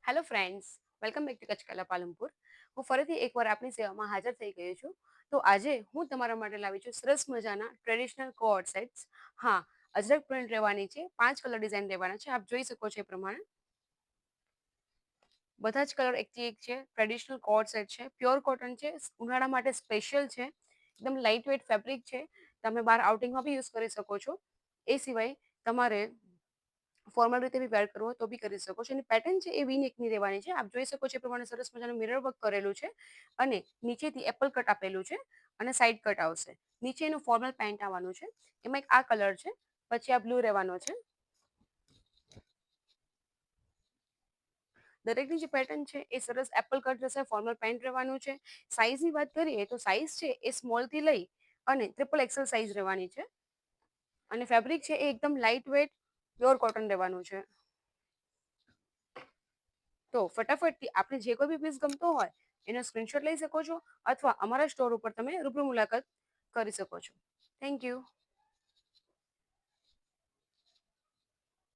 Hello friends, welcome back to Kutch કલા પાલનપુર. હું ફરીથી એકવાર આપની સેવામાં હાજર થઈ ગઈ છું. તો આજે હું તમારા માટે લાવી છું સરસ મજાના ટ્રેડિશનલ કોટ સેટ્સ. હા, અજરક પ્રિન્ટ રહેવાની છે, 5 કલર ડિઝાઇન રહેવાના છે. આપ જોઈ શકો છો એ પ્રમાણે બધા જ કલર એકથી એક છે. ટ્રેડિશનલ કોટ સેટ છે, પ્યોર કોટન છે, ઉનાળા માટે સ્પેશિયલ છે, એકદમ લાઇટ વેટ ફેબ્રિક છે. તમે બહાર આઉટિંગમાં બી યુઝ કરી શકો છો. એ સિવાય તમારે ફોર્મલ રીતે બી વેર કરવો હોય તો બી કરી શકો છો. એની પેટર્ન છે એ વી નેકની રહેવાની છે. આપ જોઈ શકો છો એ પ્રમાણે સરસ મજાનું મિરર વર્ક કરેલું છે અને નીચેથી એપલ કટ આપેલું છે અને સાઈડ કટ આવશે. નીચે એનું ફોર્મલ પેન્ટ આવવાનું છે. એમાં એક આ કલર છે, પછી આ બ્લુ રહેવાનો છે. દરેકની જે પેટર્ન છે એ સરસ એપલ કટ રહેશે, ફોર્મલ પેન્ટ રહેવાનું છે. સાઈઝની વાત કરીએ તો સાઈઝ છે એ સ્મોલથી લઈ અને ટ્રિપલ એક્સેલ સાઈઝ રહેવાની છે. અને ફેબ્રિક છે એ એકદમ લાઇટ વેટ પ્યોર કોટન રહેવાનું છે. તો ફટાફટથી આપણે જે કોઈ બી પીસ ગમતો હોય એનો સ્ક્રીનશોટ લઈ શકો છો અથવા અમારા સ્ટોર ઉપર તમે રૂબરૂ મુલાકાત કરી શકો છો. Thank you.